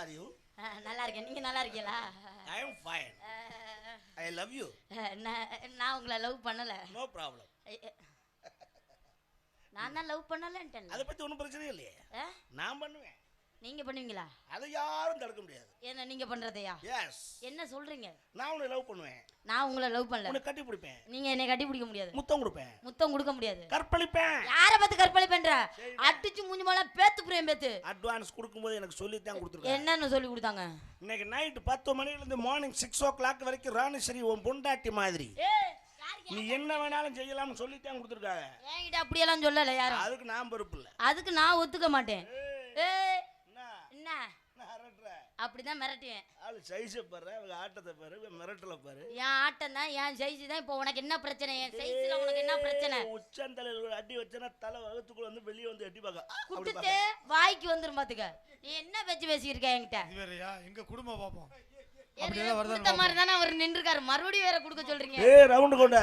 Are you? நல்லா இருக்கேன். நீங்க நல்லா இருக்கீங்களா? I am fine. I love you. நான் உங்களை லவ் பண்ணல. No problem. நான் தான் லவ் பண்ணலன்ட்டேன். அதை பத்தி ஒன்றும் பிரச்சனை இல்லையே. நான் பண்ணுவேன். நீங்க பண்ணுவீங்களா? அதை யாரும் தடுக்க முடியாது. என்ன நீங்க பண்றதையா? எஸ். என்ன சொல்றீங்க? நான் உன்னை லவ் பண்ணுவேன். நான் உங்களை லவ் பண்ணல. உன்னை கட்டி பிடிப்பேன். நீங்க என்னை கட்டி பிடிக்க முடியாது. முத்தம் கொடுப்பேன். முத்தம் கொடுக்க முடியாது. கற்பழிப்பேன். யார பத்தி கற்பழிப்பேன்ற? அடிச்சு மூஞ்சி மேல பேத்து புரியும் பேத்து. அட்வான்ஸ் கொடுக்கும்போது எனக்கு சொல்லி தான் கொடுத்துருக்காங்க. என்னன்னு சொல்லி கொடுத்தாங்க? இன்னைக்கு நைட் 10 மணில இருந்து மார்னிங் 6 o'clock வரைக்கும் ராணேஸ்வரி உன் பொண்டாட்டி மாதிரி நீ என்ன வேணாலும் செய்யலாம்னு சொல்லித்தான் கொடுத்துருக்காங்க. என்கிட்ட அப்படியெல்லாம் சொல்லல யாரும். அதுக்கு நான் பொறுப்பு இல்லை. அதுக்கு நான் ஒத்துக்க மாட்டேன். என்ன அப்படிதான் மிரட்டுவேன். ஆளு சைஸை பாரு, அவங்க ஆட்டத்தை பாரு, மிரட்டல பாரு. என் ஆட்டம் தான், என் சைஸ் தான். இப்போ உனக்கு என்ன பிரச்சனை? என் சைஸ்ல உனக்கு என்ன பிரச்சனை? உச்சந்தலையில அடி வச்சனா தலை வகுத்துக்குள்ள வந்து வெளியே வந்து அடி பார்க்க குடுத்து வாய்க்கு வந்துரும் பாத்துக்க. நீ என்ன பேச்சு பேசியிருக்க என்கிட்ட? இது வேறயா? எங்க குடும்பம் பாப்போம். குடுத்த மாதிரி தானே அவர் நின்றுக்காரு. மறுபடியும் வேற குடுக்க சொல்றீங்க? ரவுண்ட் கொண்ட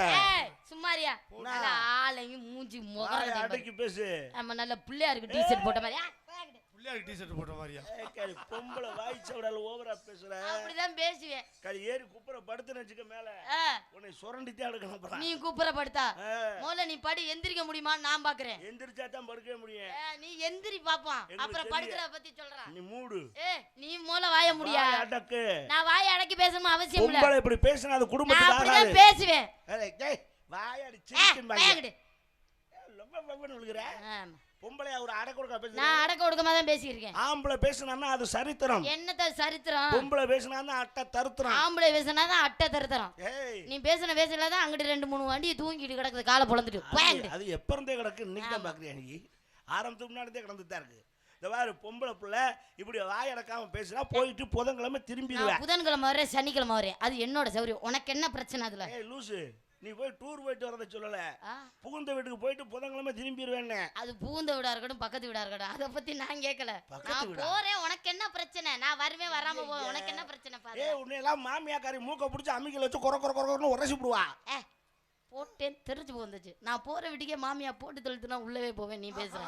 சும்மாரியா? நல்ல ஆளையும் மூஞ்சி முகம் அடக்கி பேசு. நம்ம நல்ல பிள்ளையாருக்கு டீ-ஷர்ட் போட்ட மாதிரி. பிள்ளையாருக்கு டீ-ஷர்ட் போட்ட மாதிரியா? பொம்பளை வாய்ச்சவடால ஓவரா பேசுற. அப்படிதான் பேசுவேன். கடி ஏறி குப்புற படுத்துன்னு வச்சுக்க மேல. உன்னை சுரண்டிட்டே எடுக்கணும். நீ குப்புற படுத்தா முதல்ல நீ படி எந்திரிக்க முடியுமா? நான் பாக்குறேன். எந்திரிச்சா தான் படுக்கவே முடியும். நீ எந்திரி பாப்போம், அப்புறம் படுக்கிறத பத்தி சொல்றேன். நீ மூடு. நீ மூல வாய முடியா? அடக்கு. நான் வாய அடக்கி பேசணும் அவசியம் இல்ல. பொம்பளை இப்படி பேசினா அது குடும்பத்துக்கு ஆகாது. நான் பேசுவேன். ஏய் வாய அடி சிரிக்கும் பாங்க. வாயங்கடி. லவ்வ விழுகுற. பொம்பளை ஒரு அடக்க கொடுக்க பேசுற. நான் அடக்க கொடுக்கமா தான் பேசியிருக்கேன். ஆம்பளை பேசினான்னா அது சரித்திரம். என்னத்த சரித்திரம்? பொம்பளை பேசினான்னா அட்டை தருத்திரம். ஆம்பளை பேசினா தான் அட்டை தருத்திரம். ஏய் நீ பேசின பேசல தான் அங்கிட்டு 2-3 வண்டி தூங்கிட்டு கிடக்குது, காலை பொளந்துட்டு. வாயங்கடி. அது எப்ப இருந்தே கிடக்கு, இன்னைக்கு தான் பாக்குறியா நீ? ஆரம்பத்துக்கு முன்னாடியே கிடந்துட்டு தான் இருக்கு. இந்த மாதிரி பொம்பளை பிள்ளை இப்படி வாய் அடக்காம பேசினா போயிட்டு புதன்கிழமை திரும்பிடுவேன். புதன்கிழமை வரேன், சனிக்கிழமை வரேன், அது என்னோட சௌரியம். உனக்கு என்ன பிரச்சனை அதுல? ஏய் லூசு, நீ போய் டூர் போயிட்டு வரத சொல்லல. புகுந்த வீட்டுக்கு போயிட்டு புதன்கிழமை திரும்பிடுவேன்னு. அது புகுந்த வீடா இருக்கட்டும் பக்கத்து வீடா இருக்கட்டும், அதை பத்தி நான் கேட்கல. நான் போறேன், உனக்கு என்ன பிரச்சனை? நான் வருவேன் வராம போவேன், உனக்கு என்ன பிரச்சனை பாரு. ஏய் உன்னை எல்லாம் மாமியாக்காரி மூக்க பிடிச்சி அம்மிக்கல வச்சு கொர கொர கொரன்னு உரசி விடுவா. போட்டேன் தெரிஞ்சு போந்துச்சு. நான் போற வீட்டுக்கே மாமியா போட்டு தள்ளுத்துனா உள்ளவே போவேன். நீ பேசுற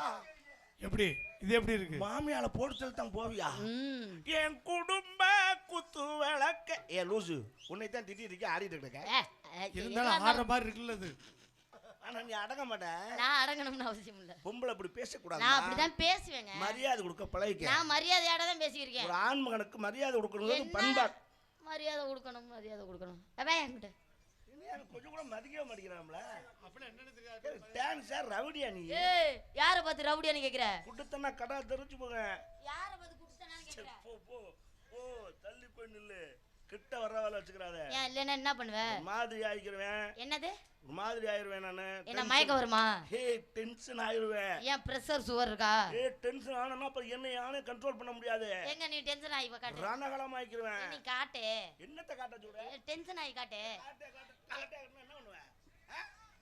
எப்படி? இது எப்படி இருக்கு? மாமியால போட்டு தள்ளுத்தான் போவியா? என் குடும்ப குத்து விளக்க. ஏ லூசு, உன்னை தான் திட்டி திட்டி ஆடிட்டு இருக்க. இருந்தாலும் ஆடுற மாதிரி இருக்குல்ல அது. ஆனா நீ அடங்க மாட்ட. நான் அடங்கணும்னு அவசியம் இல்ல. பொம்பளை அப்படி பேசக்கூடாது. நான் அப்படிதான் பேசுவேங்க. மரியாதை கொடுக்க பழகிக்க. நான் மரியாதையோட தான் பேசியிருக்கேன். ஒரு ஆண் மகனுக்கு மரியாதை கொடுக்கணும் பண்பாடு. மரியாதை கொடுக்கணும், மரியாதை கொடுக்கணும். அவே என்கிட்ட கொஞ்சம் கூட மதிக்கவே மாட்டேங்கிறாம்ல. அப்படியே என்னன்னு தெரியாது. டான்ஸ் சார் ரவுடியா நீ? ஏய் யாரை பார்த்து ரவுடியான்னு கேக்குற? குட்டத்தனா கடா தெரிஞ்சு போங்க. யாரை பார்த்து குட்டத்தனான்னு கேக்குற? போ போ போ தள்ளி போய் நில்லு. கிட்ட வர வேலை வச்சுக்கறாத. ஏன் இல்லன்னா என்ன பண்ணுவ? மாதிரி ஆயிடுவேன். என்னது? ஒரு மாதிரி ஆயிருவேன் நானு. என்ன மயக்கம் வருமா? ஏய் டென்ஷன் ஆயிருவேன். ஏன் பிரஷர் சுகர் இருக்கா? ஏய் டென்ஷன் ஆனனா அப்ப என்ன யானே கண்ட்ரோல் பண்ண முடியாது. எங்க நீ டென்ஷன் ஆயி காட்டு. ரணகலம் ஆயிடுவேன். நீ காட்டு. என்னத்த காட்ட சொல்ற? டென்ஷன் ஆயி காட்டு. காட்டு காட்டு காட்ட என்ன பண்ணுவ?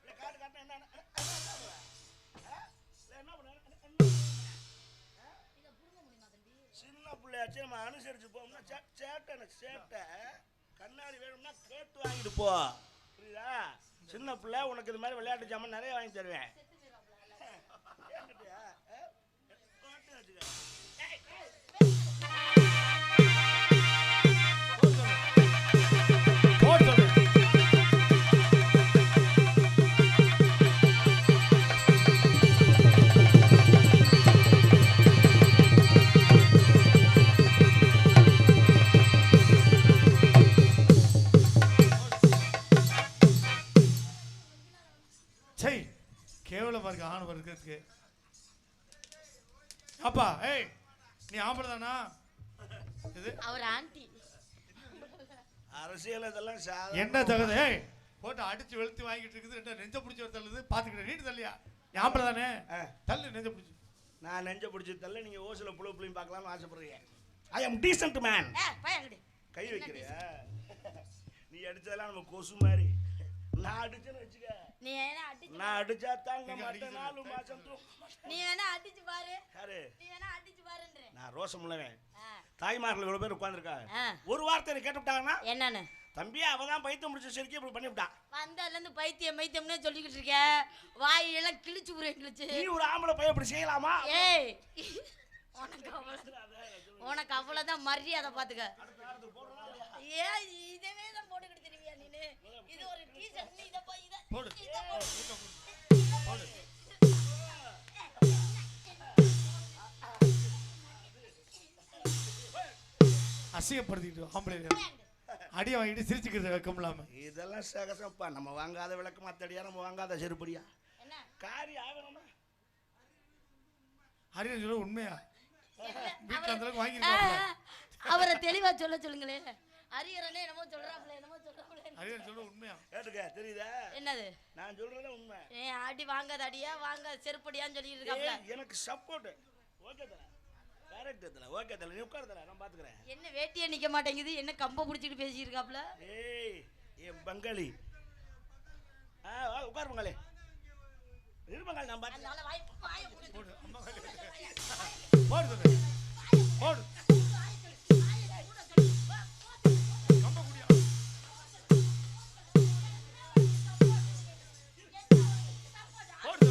இல்ல காட்டு காட்ட என்ன என்ன பண்ணுவ? இல்ல என்ன பண்ணுவ? இத புடுங்க முடியுமா தம்பி? சின்ன பிள்ளையாச்சு நம்ம அனுசரிச்சு போவோம்னா சேட்டை கண்ணாடி வேணும்னா கேட்டு வாங்கிட்டு போ. புரியுதா? சின்ன பிள்ளை உனக்கு இது மாதிரி விளையாட்டு ஜாமான் நிறைய வாங்கி தருவேன். கேவலமா இருக்கு ஆணவம் இருக்கிறதுக்கு. அப்பா ஏய் நீ ஆம்பளை தானா? இது அவர் ஆண்டி. அரசியல் இதெல்லாம் என்ன தகுது? ஏய் போட்டு அடிச்சு வெளுத்து வாங்கிட்டு இருக்குது. ரெண்டு நெஞ்ச பிடிச்சி தள்ளுது பாத்துக்கிட்ட. நீட்டு தள்ளியா? நீ ஆம்பளை தானே? தள்ளு நெஞ்ச பிடிச்சி. நான் நெஞ்ச பிடிச்சி தள்ள. நீங்க ஓசில புழு புளியும் பார்க்கலாம்னு ஆசைப்படுறீங்க. ஐ அம் டீசன்ட் மேன். கை வைக்கிறியா? நீ அடிச்சதெல்லாம் நம்ம கொசு மாதிரி. நான் அடிச்சேன்னு வச்சுக்க. நீ என்ன அடிச்சு? நான் அடிச்சா தாங்க மாட்டேன். 4 மாசம் நீ வேணா அடிச்சு பாரு. யாரு? நீ வேணா அடிச்சு பாருன்றே. நான் ரோசம் உள்ளவன். தாய்மார்கள் இவ்வளவு பேர் உட்கார்ந்திருக்காங்க. ஒரு வார்த்தை கேட்டுட்டாங்கன்னா என்னன்னு? தம்பி அவதான் பைத்தியம் முடிச்ச சரிக்கு இப்படி பண்ணிவிட்டான். வந்ததுல இருந்து பைத்தியம்னே சொல்லிக்கிட்டு இருக்க. வாயெல்லாம் கிழிச்சு புரிய கிழிச்சு. நீ ஒரு ஆம்பளை பையன் இப்படி செய்யலாமா? ஏய் உனக்கு அவ்வளவுதான் மரியாதை பாத்துக்க. ஏன் இதவே தான் போட்டுக்கிட்டு திரும்பியா நீனு? இது ஒரு டீஷர்ட், இத போடு. அசிங்கப்படுத்திக்கிட்டு ஆம்பளை அடியை வாங்கிட்டு சிரிச்சுக்கிறது வெக்கம் இல்லாம. இதெல்லாம் சகசம்ப்பா. நம்ம வாங்காத விளக்கு மத்தடியா, நம்ம வாங்காத செருப்படியா? காரியம் ஆகணுமா? ஹரியன் சொல்ல உண்மையா? வீட்டுல அந்த அளவுக்கு வாங்கிருக்காங்க. அவரை தெளிவா சொல்லுங்களே. ஹரியரனே என்னமோ சொல்றாப்ல. ஹரியன் சொல்ல உண்மையா? கேட்டுக்க, தெரியுதா? என்னது? நான் சொல்றதே உண்மை. அடி வாங்காத அடியா, வாங்க செருப்படியான்னு சொல்லிட்டு இருக்காப்ல. எனக்கு சப்போர்ட். ஓகே தல. கரெக்ட் தல. ஓகே தல. நீ உட்கார் தல, நான் பாத்துக்கறேன். என்ன வேட்டியே நிக்க மாட்டேங்குது? என்ன கம்ப புடிச்சிட்டு பேசி இருக்காப்ல? ஏய், பங்காளி. உட்கார் பங்காளி. இரு பங்காளி, நான் பாத்து. அதனால வாய் போடு அம்மா போடு போடு. கம்ப குடியா. போடு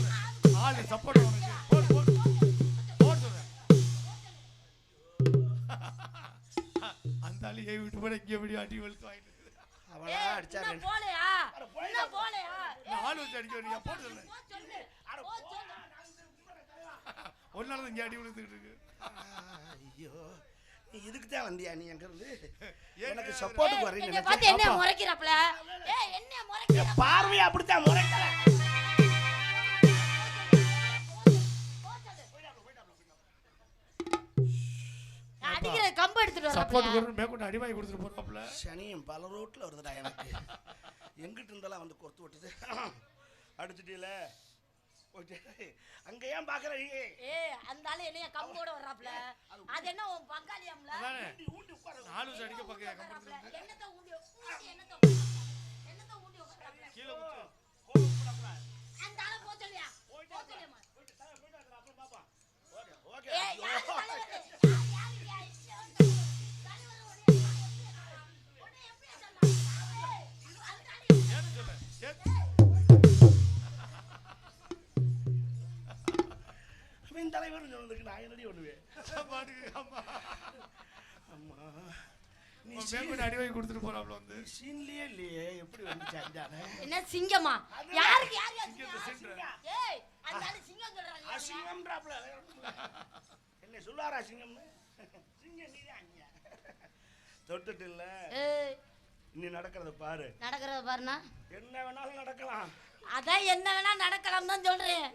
ஆளு சப்போர்ட் உனக்கு. போடு போடு போடு. அந்த ஆளு ஏய் விட்டு போட இங்க எப்படி அடி வெளுத்து வாங்கிட்டு. அவளா அடிச்சாரே. என்ன போலையா? என்ன போலையா? நான் ஆளு வச்சு அடிக்க வரீங்க. போடு சொல்லு. ஒரு நாள் இங்க அடி விழுந்துட்டு இருக்கு. ஐயோ, நீ இதுக்கு தான் வந்தியா? நீ எங்க இருந்து எனக்கு சப்போர்ட் வரீங்க? என்ன பாத்து என்ன முறைக்கறப்ல? ஏய் என்ன முறைக்கற? பார்வையா அப்படிதான் முறைக்கற. அடிக்கிற கம்ப எடுத்துட்டு வரப்ல. சப்போர்ட் கொடுத்து மேற்கொண்டு அடி வாங்கி கொடுத்துட்டு போறாப்ல. சனியும் பல ரோட்ல வருதுடா எனக்கு. எங்கிட்ட இருந்தாலும் வந்து கொத்து விட்டுது. அடிச்சிட்டீல அங்க ஏன் பாக்குற நீ? ஏய் அந்த ஆளு என்னைய கம்போட வர்றாப்ல. அது என்ன உன் பங்காளியாம்ல? அதானே ஊட்டி உட்கார. நாலு வச்சு அடிக்க பாக்க கம்பெனி. என்னத்த ஊண்டி உட்கார்றாப்ல? கீழ குத்து. கோல போடப்பா. அந்த ஆளு போ சொல்லியா? போ சொல்லியாமா? போயிட்டு அப்புறம் பாப்பா. Okay okay. ஏய் யார் தலைவர்? யார் ஏன் சொல்ற? அவன் தலைவர் சொன்னதுக்கு நான் என்னடி பண்ணுவேன்? பாட்டுக்கு அம்மா அம்மா நீ மேற்கொண்டு அடி வாங்கி கொடுத்துட்டு போறாப்ல வந்து. சீன்லயே இல்லையே, எப்படி வந்துச்சு அஞ்சானே? என்ன சிங்கமா? யாருக்கு யார் சிங்கத்தை ஏய் அந்த ஆளு சிங்கம் சொல்றாங்க. அசிங்கம்ன்றாப்ல. என்ன சொல்லாரா சிங்கம்னு? சிங்கம் நீதான் அங்க. தொட்டுட்டு இல்ல. ஏய் நீ நடக்கிறத பாரு. நடக்கறத பாருனா என்ன வேணாலும் நடக்கலாம். அதான் என்ன வேணா நடக்கலாம் தான் சொல்றேன்.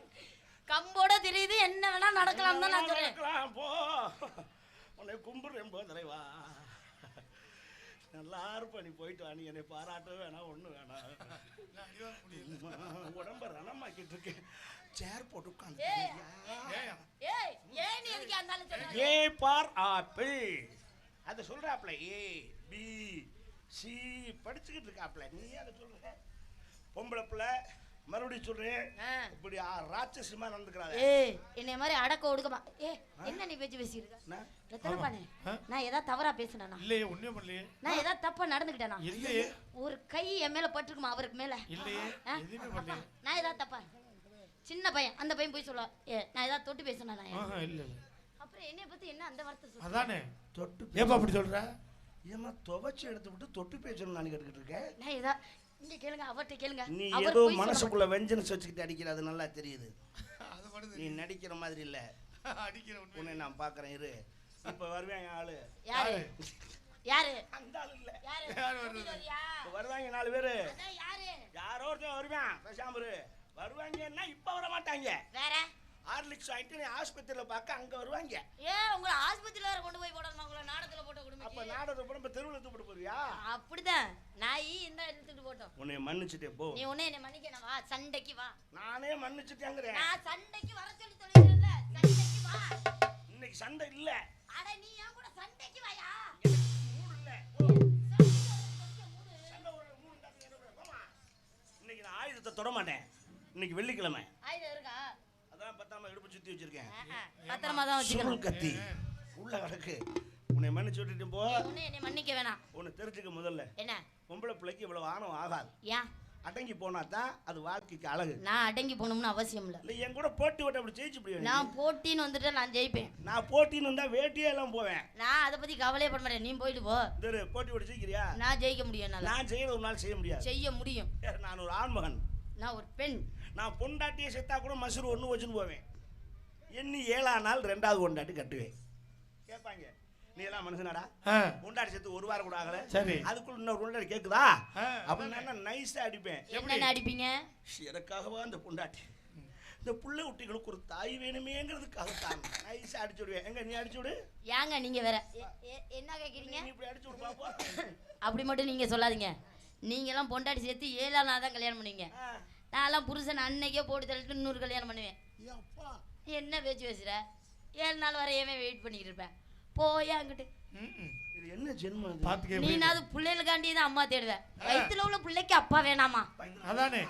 கம்போட தெரியுது, என்ன வேணா நடக்கலாம் தான் நான் சொல்றேன். நடக்கலாம் போ. உன்னை கும்பிடுறேன் போ தலைவா. நல்லா இருப்ப, நீ போயிட்டு வா. நீ என்னை பாராட்ட வேணாம், ஒண்ணு வேணாம். உடம்ப ரணமாக்கிட்டு இருக்கேன். சேர் போட்டு உட்காந்து. ஏய் ஏய் நீ எதுக்கு அந்த ஆளு சொல்ற? ஏ பார் ஆப்பிள். அத சொல்றாப்ல. ஏ பி சி படிச்சுக்கிட்டு இருக்காப்ல. நீ அத சொல்ற? பொம்பளை பிள்ளை மறுபடியும் சொல்றேன். இப்படி ராட்சசியமா நடந்துக்கிறாங்க. ஏய் என்னைய மாதிரி அடக்க ஒடுக்கமா. ஏய் என்ன நீ பேச்சு பேசியிருக்க? ரத்தன பானே நான் ஏதா தவறா பேசுனேனா? இல்லையே ஒண்ணே பண்ணலையே. நான் ஏதா தப்பா நடந்துக்கிட்டேனா? இல்லையே. ஒரு கை என் மேல பட்டிருக்குமா அவருக்கு மேல? இல்லையே எதுமே பண்ணலையே. நான் ஏதா தப்பா? சின்ன பையன் அந்த பையன் போய் சொல்ல. நான் ஏதா தொட்டு பேசுனேனா? இல்ல இல்ல. அப்புறம் என்னைய பத்தி என்ன அந்த வார்த்தை சொல்ற? அதானே தொட்டு ஏப்பா அப்படி சொல்ற? ஏமா துவைச்சு எடுத்து விட்டு தொட்டு பேசணும் நான் கேட்டுக்கிட்டு இருக்கேன். நான் ஏதா இங்க கேளுங்க, அவர்ட்ட கேளுங்க. நீ ஏதோ மனசுக்குள்ள வெஞ்சன்ஸ் வச்சுக்கிட்டு அடிக்கிற, அது நல்லா தெரியுது. அது பண்ணுது. நீ நடிக்கிற மாதிரி இல்ல. அடிக்கிற உண்மை. உன்னை நான் பாக்குறேன் இரு. இப்ப வருவாங்க ஆளு. யாரு? யாரு? அந்த ஆளு இல்ல. யார் வருது? இப்ப வருவாங்க 4 பேரு. அதான் யாரு? யாரோ ஒருத்தன் வருவான். பேசாம இரு. வருவாங்கன்னா இப்ப வர மாட்டாங்க. வேற ஹார்லிக்ஸ் வாங்கிட்டு நீ ஆஸ்பத்திரியில பார்க்க அங்க வருவாங்க. ஏன் உங்களை ஆஸ்பத்திரியில வேற கொண்டு போய் போடணுமா? உங்களை நாடகத்துல போட்ட அப்ப குடும்பம் நாடகத்தை போட இப்ப தெருவுல தூக்கிட்டு போறியா? அப்படிதான். நாய் இந்த எடுத்துட்டு போட்டோம். உன்னை மன்னிச்சுட்டே போ. நீ உன்னை என்ன மன்னிக்கணும். வா சண்டைக்கு வா. நானே மன்னிச்சுட்டேங்கிறேன். நான் சண்டைக்கு வர சொல்லி சொல்லிருக்கேன்ல. சண்டைக்கு வா. இன்னைக்கு சண்டை இல்ல. அட நீ ஏன் கூட சண்டைக்கு வாயா? மூடு இல்ல. சண்டை ஒரு மூணு தாக்கு போமா. இன்னைக்கு நான் ஆயுதத்தை தொட மாட்டேன். இன்னைக்கு வெள்ளிக்கிழமை. ஆயுதம் இருக்கா? அதான் பத்தாம இடுப்பு சுத்தி வச்சிருக்கேன். பத்திரமா தான் வச்சுக்கணும். சுருள் கத்தி உள்ள கிடக்கு. உன்னை மன்னிச்சு விட்டுட்டு போ. உன்னை என்னை மன்னிக்க வேணாம். உன்னை தெரிஞ்சுக்க முதல்ல. என்ன? பொம்பளை பிள்ளைக்கு இவ்வளவு ஆணவம் ஆகாது. ஏன்? அடங்கி போனா தான் அது வாழ்க்கைக்கு அழகு. நான் அடங்கி போகணும்னு அவசியம் இல்லை. இல்லை என் கூட போட்டி விட்டு அப்படி ஜெயிச்சு முடியும். நான் போட்டின்னு வந்துட்டு நான் ஜெயிப்பேன். நான் போட்டின்னு வந்தா வேட்டியே எல்லாம் போவேன். நான் அதை பத்தி கவலையே பண்ண மாட்டேன். நீ போயிட்டு போ. போட்டி விட்டு ஜெயிக்கிறியா? நான் ஜெயிக்க முடியும். நான் செய்யற ஒரு நாள் செய்ய முடியாது. செய்ய முடியும். நான் ஒரு ஆண்மகன். நான் ஒரு பெண். நான் பொண்டாட்டியை செத்தா கூட மசூர் ஒன்று வச்சுன்னு போவேன். எண்ணி 7ஆம் நாள் 2வது பொண்டாட்டி கட்டுவேன். கேட்பாங்க நீ எல்லாம் மனுஷனாடா, பொண்டாட்டி செத்து ஒரு வாரம் கூட ஆகல, சரி அதுக்குள்ள இன்னொரு பொண்டாட்டி கேக்குதா அப்படின்னு நைஸா அடிப்பேன். என்ன அடிப்பீங்க? எனக்காகவா அந்த பொண்டாட்டி, இந்த புள்ள குட்டிகளுக்கு ஒரு தாய் வேணுமேங்கிறதுக்காக தான் நைஸா அடிச்சு விடுவேன். எங்க நீ அடிச்சு விடு. ஏங்க நீங்க வேற என்ன கேக்குறீங்க? நீ இப்படி அடிச்சு விடு பாப்போம். அப்படி மட்டும் நீங்க சொல்லாதீங்க. நீங்க எல்லாம் பொண்டாட்டி சேர்த்து 7ஆம் நாள் தான் கல்யாணம் பண்ணுவீங்க. நான் எல்லாம் புருஷன் அன்னைக்கே போட்டு தள்ளிட்டு இன்னொரு கல்யாணம் பண்ணுவேன். என்ன பேச்சு பேசுற? 7 நாள் வரையவே வெயிட் பண்ணிட்டு இருப்பேன். போயா அங்கிட்டு. இது என்ன ஜென்மம்? நீனாவது பிள்ளைகளுக்காண்டி தான் அம்மா தேடுவேன். வயித்துல உள்ள பிள்ளைக்கு அப்பா வேணாமா? அதானே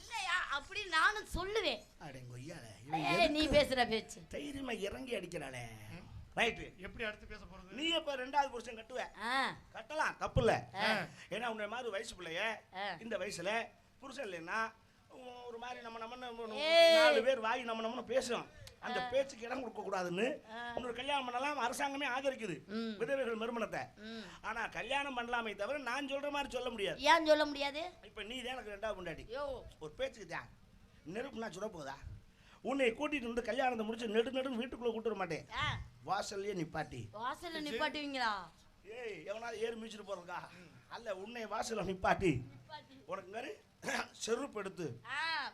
இல்லையா அப்படி நானும் சொல்லுவேன். நீ பேசுற பேச்சு தைரியமா இறங்கி அடிக்கிறாளே. ரைட்டு, எப்படி அடுத்து பேச போறது? நீ எப்ப 2வது புருஷன் கட்டுவ? கட்டலாம், தப்பு இல்ல. ஏன்னா உன்ன மாதிரி வயசு பிள்ளைய இந்த வயசுல புருஷன் இல்லைன்னா ஒரு மாதிரி நம்ம 4 பேர் வாய் நம்ம பேசும். அந்த பேச்சுக்கு இடம் கொடுக்க கூடாதுன்னு இன்னொரு கல்யாணம் பண்ணலாம் அரசாங்கமே ஆதரிக்குது விதவைகள் மறுமணத்தை. ஆனா கல்யாணம் பண்ணலாமே தவிர நான் சொல்ற மாதிரி சொல்ல முடியாது. ஏன் சொல்ல முடியாது? இப்ப நீ தான் எனக்கு 2வது பொண்டாட்டி. ஒரு பேச்சுக்கு தான் நெருப்புனா சுட போதா? உன்னை கூட்டிட்டு வந்து கல்யாணத்தை முடிச்சு நெடுன்னு வீட்டுக்குள்ள கூட்டு வர மாட்டேன். வாசல்லையே நிப்பாட்டி. வாசல்ல நிப்பாட்டுவீங்களா? ஏய் எவனாவது ஏறி மிதிச்சிட்டு போறதுக்கா? அல்ல, உன்னை வாசல்ல நிப்பாட்டி உனக்கு செருப்பு எடுத்து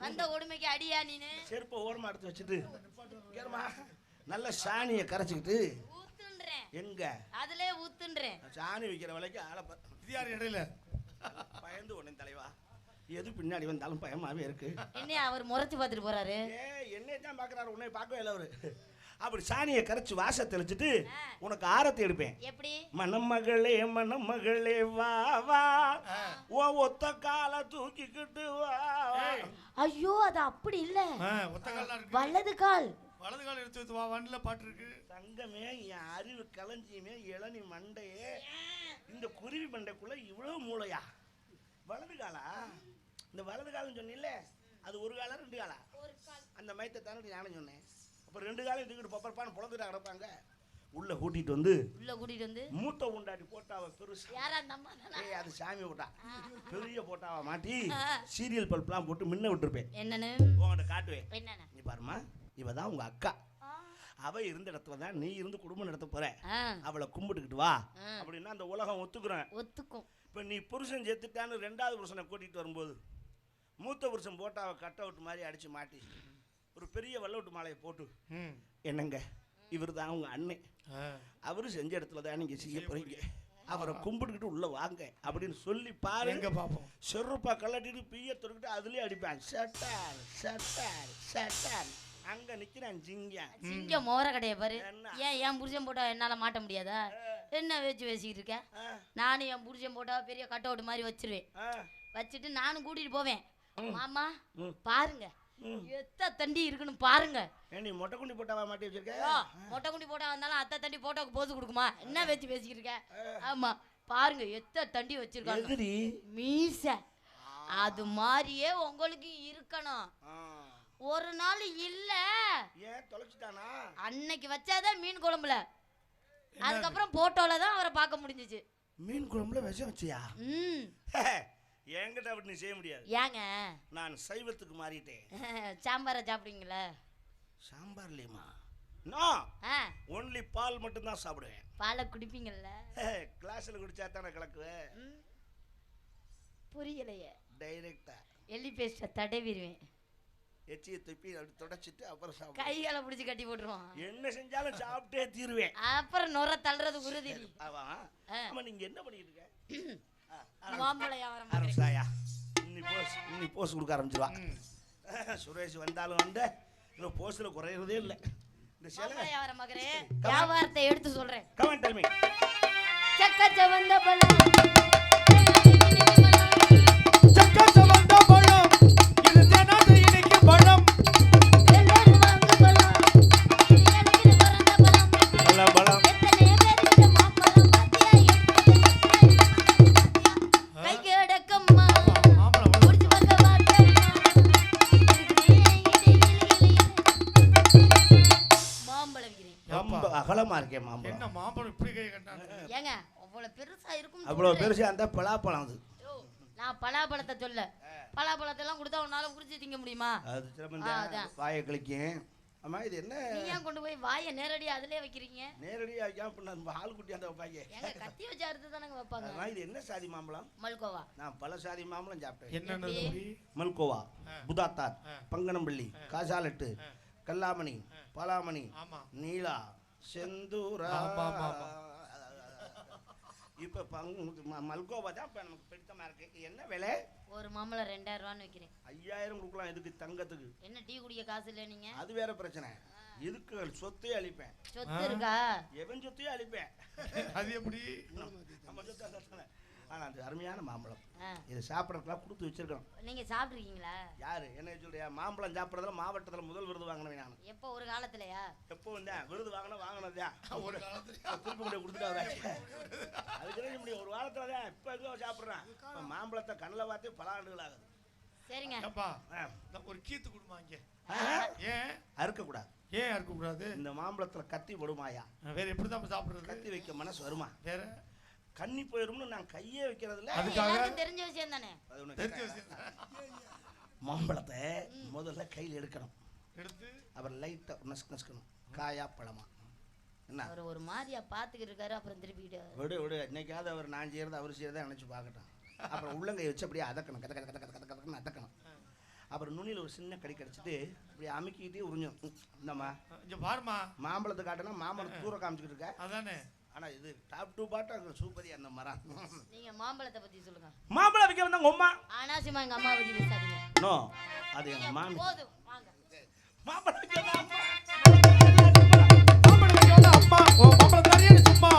வந்த கொடுமைக்கு அடியா நீனு செருப்பை ஓரமா எடுத்து வச்சுட்டு நல்ல சாணியை கரைச்சிக்கிட்டு ஊத்துன்றேன். எங்க அதுலயே ஊத்துன்றேன். சாணி வைக்கிற வேலைக்கு ஆளை யார் இடையில பயந்து உடனே தலைவா எது பின்னாடி வந்தாலும் பயமாவே இருக்கு. என்ன அவர் முறைச்சு பார்த்துட்டு போறாரு? என்னைய தான் பாக்குறாரு, உன்னை பார்க்கவே இல்லை அவரு. அப்படி சாணியை கரைச்சு வாச தெளிச்சுட்டு உனக்கு ஆரத்தி எடுப்பேன். எப்படி? மணமகளே மணமகளே வா வா, ஓ ஒத்த கால தூக்கிக்கிட்டு வா. ஐயோ அது அப்படி இல்ல, ஒத்த கால் இருக்கு, வலது கால் எடுத்து வச்சு வா வண்டில பாட்டு இருக்கு. தங்கமே என் அறிவு களஞ்சியமே இளநி மண்டையே, இந்த குருவி மண்டைக்குள்ள இவ்வளவு மூளையா? வலது காலா? இந்த வலது காலம் சொன்னில்ல, அது ஒரு காலா 2 காலா? அந்த மயத்தை தானே நானும் சொன்னேன். அப்ப 2 காலம் தூக்கிட்டு பப்பரப்பான்னு புலந்துட்டு கிடப்பாங்க. உள்ள கூட்டிட்டு வந்து மூத்த உண்டாடி போட்டாவ பெருசு. அது சாமி போட்டா பெரிய போட்டாவ மாட்டி சீரியல் பல்ப்லாம் போட்டு முன்ன விட்டுருப்பேன். என்னன்னு உங்கள்கிட்ட காட்டுவேன். நீ பாருமா, இவதான் உங்க அக்கா. அவ இருந்த இடத்துல தான் நீ இருந்து குடும்பம் நடத்த போற. அவளை கும்பிட்டுக்கிட்டு வா அப்படின்னா அந்த உலகம் ஒத்துக்கும். இப்ப நீ புருஷன் செத்துட்டான்னு 2வது புருஷனை கூட்டிட்டு வரும்போது மூத்த புருஷன் போட்டாவ கட் அவுட் மாதிரி அடிச்சு மாட்டி ஒரு பெரிய வல்லவுட்டு மாலையை போட்டு, என்னங்க இவர் தான் உங்க அண்ணன், அவரு செஞ்ச இடத்துல தான் நீங்க செய்ய போறீங்க, அவரை கும்பிட்டுக்கிட்டு உள்ள வாங்க அப்படின்னு சொல்லி பாருங்க பாப்போம். செருப்பா கலட்டிட்டு பீய தொடுக்கிட்டு அதுலயே அடிப்பான். சட்டார் சட்டார் சட்டார். அங்க நிக்கிறான் சிங்கம் மோர கடைய பாரு. ஏன் என் புருஷன் போட்டா என்னால மாட்ட முடியாதா? என்ன வச்சு பேசிக்கிட்டு இருக்க? நானும் என் புருஷன் போட்டா பெரிய கட் அவுட் மாதிரி வச்சிருவேன். வச்சுட்டு நானும் கூட்டிட்டு போவேன். மாமா பாருங்க எத்த தண்டி இருக்குன்னு பாருங்க. நீ மொட்டை குண்டி போட்டாவா மாட்டி வச்சிருக்க? மொட்டை குண்டி போட்டா வந்தாலும் அத்தை தண்டி போட்டோக்கு போது கொடுக்குமா? என்ன வச்சு பேசிக்கிட்டு இருக்க? ஆமா பாருங்க எத்த தண்டி வச்சிருக்காங்க. மீச அது மாதிரியே உங்களுக்கு இருக்கணும். ஒரு நாள் இல்ல தொலைச்சிட்டானா அன்னைக்கு வச்சாதான் மீன் குழம்புல, அதுக்கப்புறம் போட்டோல தான் அவரை பார்க்க முடிஞ்சிச்சு. மீன் குழம்புல விஷம் வச்சியா? என்கிட்ட அப்படி நீ செய்ய முடியாது. ஏங்க? நான் சைவத்துக்கு மாறிட்டேன். சாம்பாரை சாப்பிடுவீங்களா? சாம்பார்லயுமா? நோ, ஒன்லி பால் மட்டும் தான் சாப்பிடுவேன். பாலை குடிப்பீங்கல்ல? கிளாஸ்ல குடிச்சா தானே கலக்குவேன். புரியலையே. டைரக்டா எள்ளி பேஸ்ட தடவிடுவேன். எச்சியை துப்பி அப்படி தொடச்சிட்டு அப்புறம் சாப்பிடுவேன். கைகளை பிடிச்சி கட்டி போட்டுருவோம். என்ன செஞ்சாலும் சாப்பிட்டே தீருவேன். அப்புறம் நுர தள்ளுறது உறுதி. ஆமா நீங்க என்ன பண்ணிட்டு இருக்க? மாம்பழம் இன்னி போஸ் கொடுக்க ஆரம்பிச்சிருவா. சுரேஷ் வந்தாலும் வந்து இன்னும் போஸ்ல குறையறதே இல்லை. இந்த சேலை மகரே வியாபாரத்தை எடுத்து சொல்றேன். Comment tell me. சக்கச்ச வந்த பழம் இது ஜனாத இன்னைக்கு பழம் எல்லாரும் வாங்க பழம் இது எனக்கு பிறந்த பழம் பழம் எத்தனை பேருக்கு மாம்பழம் பாத்தியா எடுத்து கை கேடக்கம்மா மாம்பழம் அகலமா இருக்கேன் மாம்பழம். என்ன மாம்பழம் இப்படி கை கட்டாங்க? ஏங்க அவ்வளவு பெருசா இருக்கும். அவ்வளவு பெருசா இருந்தா பலாப்பழம் அது. நான் பலாப்பழத்தை சொல்ல, பலாப்பழத்தை எல்லாம் கொடுத்தா உன்னால உரிச்சு திங்க முடியுமா? அது சிரமம். வாயை கிளிக்கும். அம்மா இது என்ன? நீ ஏன் கொண்டு போய் வாயை நேரடியா அதிலே வைக்கிறீங்க? நேரடியா வைக்காம பண்ண ஆள் குட்டி அந்த வைப்பாங்க. ஏங்க கத்தி வச்சு அறுத்து தானங்க வைப்பாங்க. அம்மா இது என்ன சாதி மாம்பழம்? மல்கோவா. நான் பல சாதி மாம்பழம் சாப்பிட்டேன். என்னன்னு? மல்கோவா, புதாத்தார், பங்கனம்பள்ளி, காசாலட்டு, கல்லாமணி, பலாமணி, நீலா, செந்தூரா. இப்ப மல்கோவா தான் இப்ப நமக்கு பிடித்தமா இருக்கு. என்ன விலை? ஒரு மாம்பழம் 2000 ரூபான்னு வைக்கிறேன். 5000 கொடுக்கலாம். எதுக்கு? தங்கத்துக்கு. என்ன டீ குடிக்க காசு இல்ல நீங்க? அது வேற பிரச்சனை. எதுக்கு? சொத்தே அழிப்பேன். சொத்து இருக்கா? எவன் சொத்தையும் அழிப்பேன். அது எப்படி? நம்ம சொத்து. ஆனா அது அருமையான மாம்பழம். இது சாப்பிடறதுலாம் கொடுத்து வச்சிருக்கோம். நீங்க சாப்பிட்ருக்கீங்களா? யாரு என்ன சொல்றியா? மாம்பழம் சாப்பிடறதுல மாவட்டத்துல முதல் விருது வாங்கினவன் நான். எப்போ? ஒரு காலத்துலயா? எப்போ வந்தேன் விருது வாங்கினதா? ஒரு காலத்துல திருப்பி கொண்டு கொடுத்துட்டு அதுக்கு முடியும். ஒரு காலத்துல தான் இப்ப எதுவும் சாப்பிடுறேன். மாம்பழத்தை கண்ணில் பார்த்து பல ஆண்டுகள் ஆகுது. சரிங்க. ஒரு கீத்து கொடுமாங்க. ஏன் அறுக்க கூடாது? ஏன் அறுக்க கூடாது? இந்த மாம்பழத்துல கத்தி விடுமாயா? வேற எப்படிதான் சாப்பிடுறது? கத்தி வைக்க மனசு வருமா? வேற கண்ணி போயிரும்னு நான் கையே வைக்கிறதுல. அதுக்காக தெரிஞ்ச விஷயம் தானே. தெரிஞ்ச விஷயம். மாம்பழத்தை முதல்ல கையில் எடுக்கணும். எடுத்து அப்புறம் லைட்டா நசுக்கணும். காயா பழமா என்ன? அவர் ஒரு மாதிரியா பாத்துக்கிட்டு இருக்காரு. அப்புறம் திருப்பிட்டு விடு இன்னைக்காவது அவர் நான் செய்யறது அவர் செய்யறதை நினைச்சு பார்க்கட்டும். அப்புறம் உள்ளங்கை வச்சு அப்படியே அதக்கணும். கத கத கத கத கதன்னு அதக்கணும். அப்புறம் நுனியில் ஒரு சின்ன கடி கடிச்சிட்டு இப்படி அமுக்கிட்டே உறிஞ்சும். இந்தம்மா இங்க பாருமா. மாம்பழத்தை காட்டினா மாம்பழம் தூர காமிச்சிக்கிட்டு இருக்க. அதானே. ஆனா இது டாப் டூ பாட்டா சூப்பரியா அந்த மரம். நீங்க மாம்பழத்தை பத்தி சொல்லுங்க. மாம்பழம் விக்க வந்தாங்க அம்மா. ஆனாசிமா எங்க அம்மா பத்தி பேசாதீங்க. நோ அது எங்க மாமி. போதும் வாங்க. மாம்பழம் விக்க வந்தாங்க அம்மா. மாம்பழம் விக்க வந்தாங்க அம்மா. ஓ மாம்பழம் தரியே சும்மா.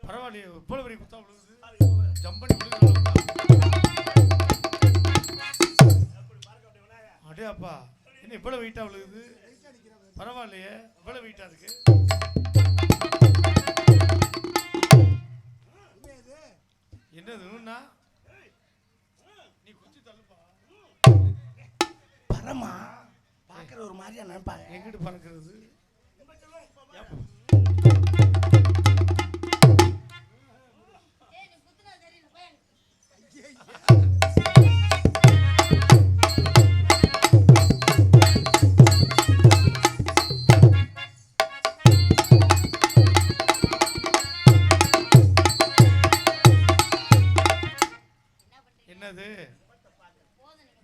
பரவாயில்லையே இவ்வளவு வரி குத்தா விழுகுது. ஜம்பனி விழுகுது. அடே அப்பா என்ன இவ்வளவு வெயிட்டா விழுகுது? பரவாயில்லையே இவ்வளவு வெயிட்டா இருக்கு. என்னதுன்னா நீ குச்சி தள்ளுப்பா. பரமா பாக்குற ஒரு மாதிரியா நினைப்பாங்க. எங்கிட்டு பறக்கிறது? என்னது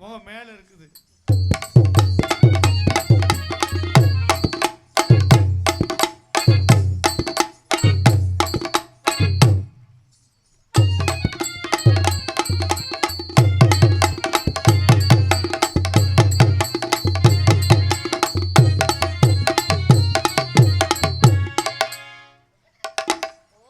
முகம் மேல இருக்குது.